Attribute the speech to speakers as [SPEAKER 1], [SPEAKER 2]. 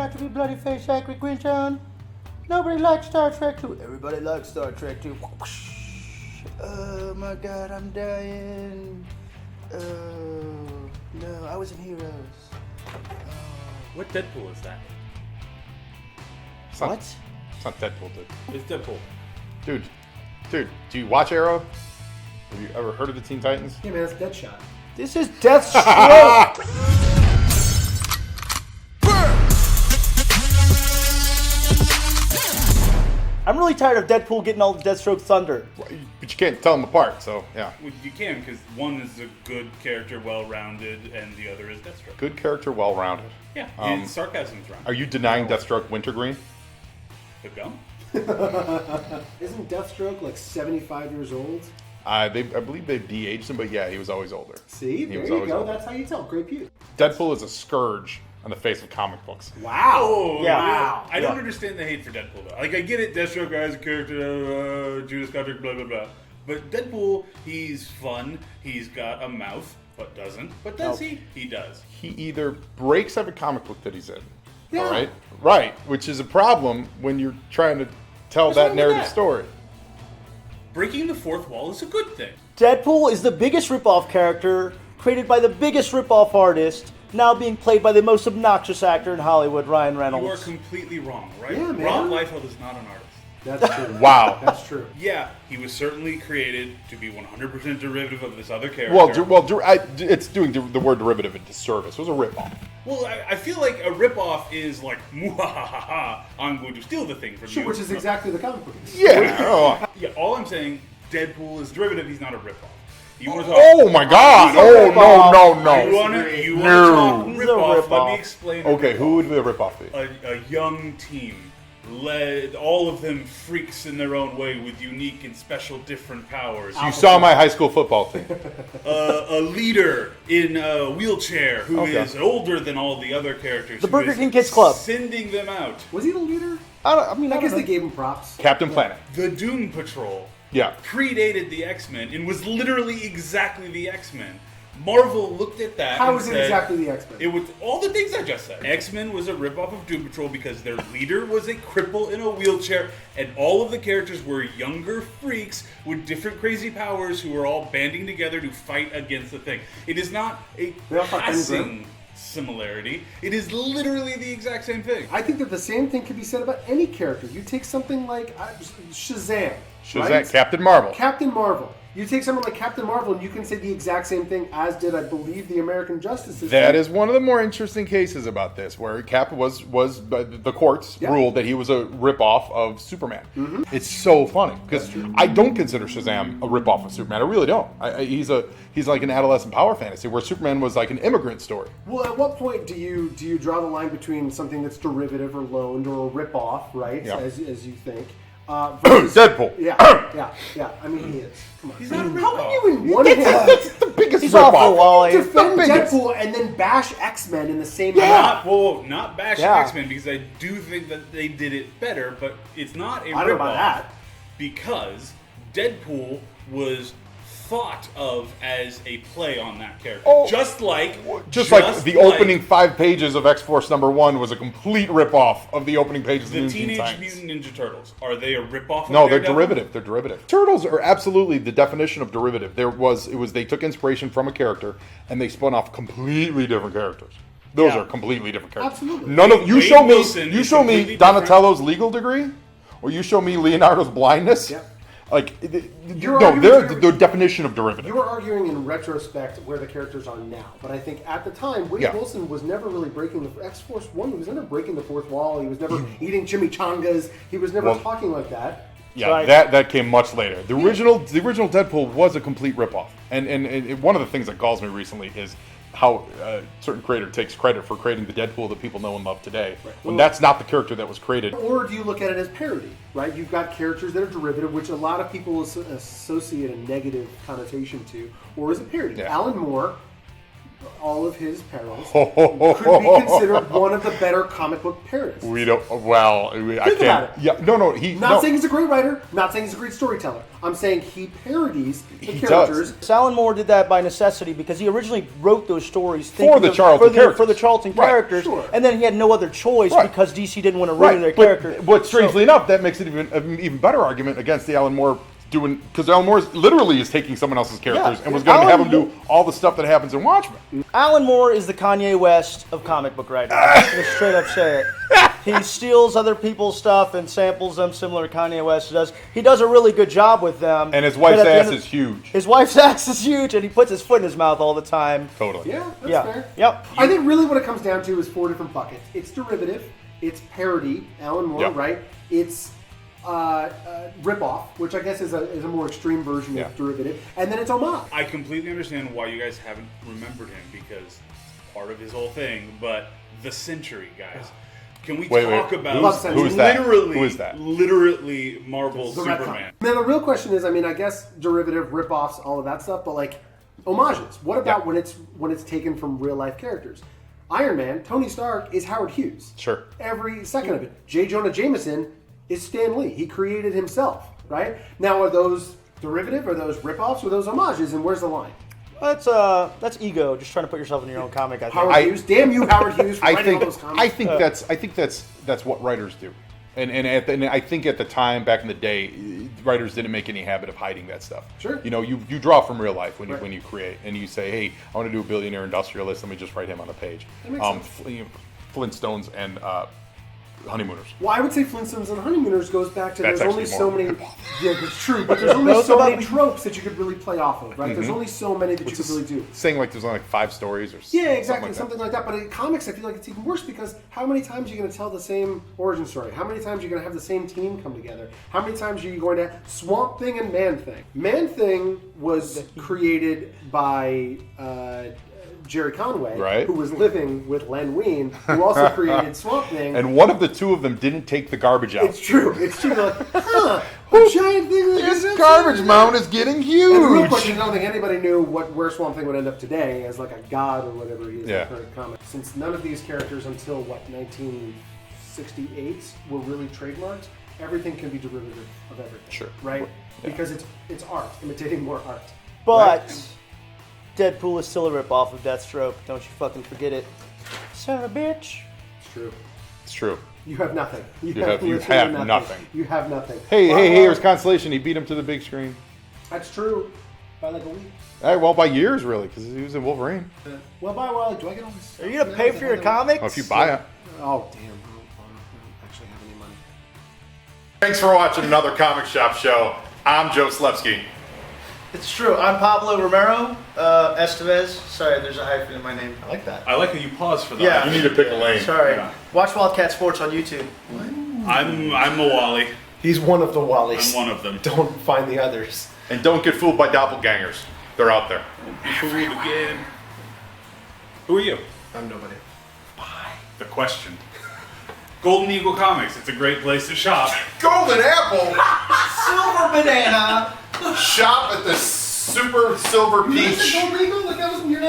[SPEAKER 1] got to be bloody face angry Quinton. Nobody likes Star Trek 2. Everybody likes Star Trek 2. Oh my god, I'm dying. Oh, no, I was in Heroes.
[SPEAKER 2] What Deadpool is that?
[SPEAKER 1] What?
[SPEAKER 3] It's not Deadpool, dude.
[SPEAKER 2] It's Deadpool.
[SPEAKER 3] Dude, do you watch Arrow? Have you ever heard of the Teen Titans?
[SPEAKER 4] Yeah, man, that's Deadshot.
[SPEAKER 1] This is Deathstroke. I'm really tired of Deadpool getting all the Deathstroke thunder.
[SPEAKER 3] But you can't tell them apart, so yeah.
[SPEAKER 2] Well, you can, because one is a good character, well-rounded, and the other is Deathstroke.
[SPEAKER 3] Good character, well-rounded.
[SPEAKER 2] Yeah, his sarcasm's rounded.
[SPEAKER 3] Are you denying Deathstroke wintergreen?
[SPEAKER 2] The gum?
[SPEAKER 4] Isn't Deathstroke like 75 years old?
[SPEAKER 3] I believe they de-aged him, but yeah, he was always older.
[SPEAKER 4] See, there
[SPEAKER 3] was
[SPEAKER 4] you
[SPEAKER 3] always
[SPEAKER 4] go.
[SPEAKER 3] older.
[SPEAKER 4] That's how you tell. Great pew.
[SPEAKER 3] Deadpool is a scourge on the face of comic books.
[SPEAKER 4] Wow.
[SPEAKER 2] Oh,
[SPEAKER 1] Yeah.
[SPEAKER 2] wow. I don't understand the hate for Deadpool, though. Like, I get it, Deathstroke as a character, Judas Contract, blah, blah, blah. But Deadpool, he's fun, he's got a mouth, but doesn't. But does he? He does.
[SPEAKER 3] He either breaks every comic book that he's in,
[SPEAKER 4] Yeah.
[SPEAKER 3] all right? Right, which is a problem when you're trying to tell
[SPEAKER 2] What's wrong
[SPEAKER 3] that
[SPEAKER 2] with
[SPEAKER 3] narrative
[SPEAKER 2] that?
[SPEAKER 3] story.
[SPEAKER 2] Breaking the fourth wall is a good thing.
[SPEAKER 1] Deadpool is the biggest ripoff character, created by the biggest ripoff artist, now being played by the most obnoxious actor in Hollywood, Ryan
[SPEAKER 2] You are
[SPEAKER 1] Reynolds.
[SPEAKER 2] completely wrong, right?
[SPEAKER 4] Yeah, man.
[SPEAKER 2] Rob Liefeld is not an artist.
[SPEAKER 4] That's true.
[SPEAKER 3] Wow.
[SPEAKER 4] That's true.
[SPEAKER 2] Yeah, he was certainly created to be 100% derivative of this other character.
[SPEAKER 3] It's doing the word derivative a disservice. It was a ripoff.
[SPEAKER 2] Well, I feel like a ripoff is like, muhahaha, I'm going to steal the thing from
[SPEAKER 4] Sure,
[SPEAKER 2] you.
[SPEAKER 4] which is exactly the comic book.
[SPEAKER 3] Yeah. Oh.
[SPEAKER 2] Yeah, all I'm saying, Deadpool is derivative, he's not a ripoff. You want to talk,
[SPEAKER 3] Oh my God!
[SPEAKER 1] He's a
[SPEAKER 3] Oh
[SPEAKER 1] ripoff.
[SPEAKER 3] no!
[SPEAKER 2] you want to
[SPEAKER 3] No.
[SPEAKER 2] talk
[SPEAKER 1] He's a
[SPEAKER 2] ripoff, let
[SPEAKER 1] ripoff.
[SPEAKER 2] me explain. a
[SPEAKER 3] Okay,
[SPEAKER 2] ripoff.
[SPEAKER 3] who would the ripoff be?
[SPEAKER 2] A young team, led all of them freaks in their own way with unique and special different powers.
[SPEAKER 3] You saw my high school football team.
[SPEAKER 2] A leader in a wheelchair who
[SPEAKER 3] Okay.
[SPEAKER 2] is older than all the other characters.
[SPEAKER 1] The
[SPEAKER 2] who
[SPEAKER 1] Burger
[SPEAKER 2] is
[SPEAKER 1] King Kids Club.
[SPEAKER 2] Sending them out.
[SPEAKER 4] Was he the leader?
[SPEAKER 1] I
[SPEAKER 4] guess
[SPEAKER 1] don't
[SPEAKER 4] they
[SPEAKER 1] know.
[SPEAKER 4] gave him props.
[SPEAKER 3] Captain Planet.
[SPEAKER 2] The Doom Patrol
[SPEAKER 3] Yeah.
[SPEAKER 2] predated the X-Men and was literally exactly the X-Men. Marvel looked at that
[SPEAKER 4] How
[SPEAKER 2] and
[SPEAKER 4] is it
[SPEAKER 2] said,
[SPEAKER 4] exactly the X-Men?
[SPEAKER 2] It was all the things I just said. X-Men was a ripoff of Doom Patrol because their leader was a cripple in a wheelchair, and all of the characters were younger freaks with different crazy powers who were all banding together to fight against the thing. It is not a
[SPEAKER 4] They all fought
[SPEAKER 2] passing similarity. It is literally the exact same thing.
[SPEAKER 4] I think that the same thing can be said about any character. You take something like Shazam.
[SPEAKER 3] Shazam,
[SPEAKER 4] right?
[SPEAKER 3] Captain Marvel.
[SPEAKER 4] Captain Marvel. You take someone like Captain Marvel and you can say the exact same thing as did, I believe, the American Justice System.
[SPEAKER 3] That is one of the more interesting cases about this, where Cap was the courts
[SPEAKER 4] Yeah.
[SPEAKER 3] ruled that he was a ripoff of Superman. It's so funny because I don't consider Shazam a ripoff of Superman. I really don't. He's like an adolescent power fantasy where Superman was like an immigrant story.
[SPEAKER 4] Well, at what point do you draw the line between something that's derivative or loaned or a ripoff, right?
[SPEAKER 3] Yeah.
[SPEAKER 4] As you think. Versus,
[SPEAKER 3] Deadpool.
[SPEAKER 4] Yeah. I mean, he is. Come on.
[SPEAKER 2] He's not a
[SPEAKER 4] How
[SPEAKER 2] ripoff.
[SPEAKER 4] can you in one hand
[SPEAKER 3] That's the biggest
[SPEAKER 1] He's awful,
[SPEAKER 3] ripoff.
[SPEAKER 1] Wally.
[SPEAKER 4] defend
[SPEAKER 3] the biggest.
[SPEAKER 4] Deadpool and then bash X-Men in the same
[SPEAKER 2] Not bashing
[SPEAKER 1] Yeah.
[SPEAKER 2] X-Men because I do think that they did it better, but it's not a
[SPEAKER 4] I don't know about
[SPEAKER 2] ripoff
[SPEAKER 4] that.
[SPEAKER 2] because Deadpool was thought of as a play on that character.
[SPEAKER 3] Oh.
[SPEAKER 2] just like
[SPEAKER 3] the opening 5 pages of X-Force #1 was a complete ripoff of the opening pages
[SPEAKER 2] the
[SPEAKER 3] of Teen
[SPEAKER 2] Teenage
[SPEAKER 3] Titans.
[SPEAKER 2] Mutant Ninja Turtles. Are they a ripoff?
[SPEAKER 3] No,
[SPEAKER 2] of
[SPEAKER 3] they're
[SPEAKER 2] Daredevil?
[SPEAKER 3] derivative. They're derivative. Turtles are absolutely the definition of derivative. They took inspiration from a character and they spun off completely different characters. Those
[SPEAKER 1] Yeah.
[SPEAKER 3] are completely different characters.
[SPEAKER 4] Absolutely.
[SPEAKER 3] None of you
[SPEAKER 2] Wade
[SPEAKER 3] show me
[SPEAKER 2] Wilson
[SPEAKER 3] you
[SPEAKER 2] is
[SPEAKER 3] show me
[SPEAKER 2] completely
[SPEAKER 3] Donatello's legal degree, or you show me Leonardo's blindness.
[SPEAKER 4] Yep.
[SPEAKER 3] Like
[SPEAKER 4] You're
[SPEAKER 3] no,
[SPEAKER 4] arguing
[SPEAKER 3] they're
[SPEAKER 4] for-
[SPEAKER 3] the definition of derivative.
[SPEAKER 4] You were arguing in retrospect where the characters are now, but I think at the time, Wade
[SPEAKER 3] Yeah.
[SPEAKER 4] Wilson was never really breaking the X-Force 1. He was never breaking the fourth wall. He was never eating chimichangas. He was never
[SPEAKER 3] Well-
[SPEAKER 4] talking like that.
[SPEAKER 3] Yeah,
[SPEAKER 1] Right.
[SPEAKER 3] that came much later. The original Deadpool was a complete ripoff, and one of the things that galls me recently is how a certain creator takes credit for creating the Deadpool that people know and love today, when
[SPEAKER 4] Well-
[SPEAKER 3] that's not the character that was created.
[SPEAKER 4] Or do you look at it as parody, right? You've got characters that are derivative, which a lot of people associate a negative connotation to, or is it parody?
[SPEAKER 3] Yeah.
[SPEAKER 4] Alan Moore all of his perils, could be considered one of the better comic book parodies.
[SPEAKER 3] We don't. Well, I
[SPEAKER 4] Think
[SPEAKER 3] can't.
[SPEAKER 4] about it.
[SPEAKER 3] Yeah, no.
[SPEAKER 4] Not saying he's a great writer, not saying he's a great storyteller. I'm saying he parodies the
[SPEAKER 3] He
[SPEAKER 4] characters.
[SPEAKER 3] does.
[SPEAKER 1] Alan Moore did that by necessity because he originally wrote those stories
[SPEAKER 3] For the Charlton characters.
[SPEAKER 1] for the Charlton
[SPEAKER 3] Right,
[SPEAKER 1] characters,
[SPEAKER 4] sure.
[SPEAKER 1] and then he had no other choice
[SPEAKER 3] Right.
[SPEAKER 1] because DC didn't want to ruin their
[SPEAKER 3] But,
[SPEAKER 1] character.
[SPEAKER 3] but strangely enough, that makes it an even better argument against the Alan Moore doing, because Alan Moore literally is taking someone else's characters and was going to
[SPEAKER 1] Alan
[SPEAKER 3] have him do all the stuff that happens in Watchmen.
[SPEAKER 1] Alan Moore is the Kanye West of comic book writing. I'm gonna straight up say it. He steals other people's stuff and samples them similar to Kanye West does. He does a really good job with them.
[SPEAKER 3] And his
[SPEAKER 1] but
[SPEAKER 3] wife's
[SPEAKER 1] at the
[SPEAKER 3] ass
[SPEAKER 1] end of-
[SPEAKER 3] is huge.
[SPEAKER 1] His wife's ass is huge, and he puts his foot in his mouth all the time.
[SPEAKER 3] Totally.
[SPEAKER 4] Yeah, that's
[SPEAKER 1] Yeah.
[SPEAKER 4] fair.
[SPEAKER 1] Yep.
[SPEAKER 4] I think really what it comes down to is 4 different buckets. It's derivative, it's parody, Alan Moore,
[SPEAKER 3] Yep.
[SPEAKER 4] right? It's ripoff, which I guess is a more extreme version
[SPEAKER 3] Yeah.
[SPEAKER 4] of derivative, and then it's homage.
[SPEAKER 2] I completely understand why you guys haven't remembered him because it's part of his whole thing. But the Century, guys, can we talk about
[SPEAKER 3] who's that?
[SPEAKER 2] literally,
[SPEAKER 3] Who is that?
[SPEAKER 2] literally Marvel's
[SPEAKER 4] The
[SPEAKER 2] Superman?
[SPEAKER 4] retcon. Now the real question is, I mean, I guess derivative, ripoffs, all of that stuff, but like homages. What about
[SPEAKER 3] Yeah.
[SPEAKER 4] when it's taken from real life characters? Iron Man, Tony Stark is Howard Hughes.
[SPEAKER 3] Sure.
[SPEAKER 4] Every second of it. J. Jonah Jameson is Stan Lee. He created himself, right? Now are those derivative, are those ripoffs, or those homages, and where's the line?
[SPEAKER 1] That's ego, just trying to put yourself in your own comic. I think.
[SPEAKER 4] Howard Hughes, damn you, Howard Hughes, for writing all those comics.
[SPEAKER 3] I think that's what writers do, and I think at the time back in the day, writers didn't make any habit of hiding that stuff.
[SPEAKER 4] Sure.
[SPEAKER 3] You know, you draw from real life when
[SPEAKER 4] Right.
[SPEAKER 3] you create, and you say, hey, I want to do a billionaire industrialist. Let me just write him on a page.
[SPEAKER 4] That makes sense.
[SPEAKER 3] Flintstones and Honeymooners.
[SPEAKER 4] Well, I would say Flintstones and Honeymooners goes back to
[SPEAKER 3] That's
[SPEAKER 4] there's only
[SPEAKER 3] actually
[SPEAKER 4] so
[SPEAKER 3] more
[SPEAKER 4] many.
[SPEAKER 3] ripoff.
[SPEAKER 4] Yeah, that's true, but there's only
[SPEAKER 1] Those
[SPEAKER 4] so
[SPEAKER 1] about-
[SPEAKER 4] many tropes that you could really play off of, right? There's only so many that you could really do.
[SPEAKER 3] Saying like there's only like 5 stories or
[SPEAKER 4] Yeah, exactly,
[SPEAKER 3] something
[SPEAKER 4] something like that. But in comics, I feel like it's even worse because how many times are you going to tell the same origin story? How many times are you going to have the same team come together? How many times are you going to Swamp Thing and Man Thing? Man Thing was created by Jerry Conway,
[SPEAKER 3] Right.
[SPEAKER 4] who was living with Len Wein, who also created Swamp Thing.
[SPEAKER 3] And one of the two of them didn't take the garbage out.
[SPEAKER 4] It's true. It's true. They're like, a giant thing. Like
[SPEAKER 3] This garbage mound is getting
[SPEAKER 4] And the real
[SPEAKER 3] huge.
[SPEAKER 4] question, I don't think anybody knew where Swamp Thing would end up today as like a god or whatever he is
[SPEAKER 3] Yeah.
[SPEAKER 4] in the current comic. Since none of these characters until 1968 were really trademarked, everything can be derivative of everything.
[SPEAKER 3] Sure.
[SPEAKER 4] Right?
[SPEAKER 3] Yeah.
[SPEAKER 4] Because it's art, imitating more art.
[SPEAKER 1] But
[SPEAKER 4] Right?
[SPEAKER 1] Deadpool is still a ripoff of Deathstroke. Don't you fucking forget it. Son of a bitch.
[SPEAKER 4] It's true.
[SPEAKER 3] It's true.
[SPEAKER 4] You have nothing.
[SPEAKER 3] You have
[SPEAKER 4] literally
[SPEAKER 3] nothing.
[SPEAKER 4] You have nothing.
[SPEAKER 3] Hey,
[SPEAKER 4] Well,
[SPEAKER 3] here's consolation. He beat him to the big screen.
[SPEAKER 4] That's true. By like a week.
[SPEAKER 3] Well, by years really, because he was in Wolverine.
[SPEAKER 4] Well, bye, Wally. Do I get all this?
[SPEAKER 1] Are you gonna pay for your comics?
[SPEAKER 3] Oh, if you buy it.
[SPEAKER 4] Oh, damn. I don't actually have any money.
[SPEAKER 3] Thanks for watching another Comic Shop show. I'm Joe Slepski.
[SPEAKER 1] It's true. I'm Pablo Romero-Estevez. Sorry, there's a hyphen in my name. I like that.
[SPEAKER 2] I like how you pause for that.
[SPEAKER 1] Yeah.
[SPEAKER 3] You need to pick a lane.
[SPEAKER 1] Sorry.
[SPEAKER 2] Yeah.
[SPEAKER 1] Watch Wildcat Sports on YouTube.
[SPEAKER 2] I'm a Wally.
[SPEAKER 4] He's one of the Wallies.
[SPEAKER 2] I'm one of them.
[SPEAKER 4] Don't find the others.
[SPEAKER 3] And don't get fooled by doppelgangers. They're out there.
[SPEAKER 2] Be fooled again. Who are you?
[SPEAKER 4] I'm nobody.
[SPEAKER 2] The question. Golden Eagle Comics. It's a great place to shop.
[SPEAKER 3] Golden Apple.
[SPEAKER 1] Silver banana.
[SPEAKER 3] Shop at the Super Silver Peach.
[SPEAKER 4] Like that was your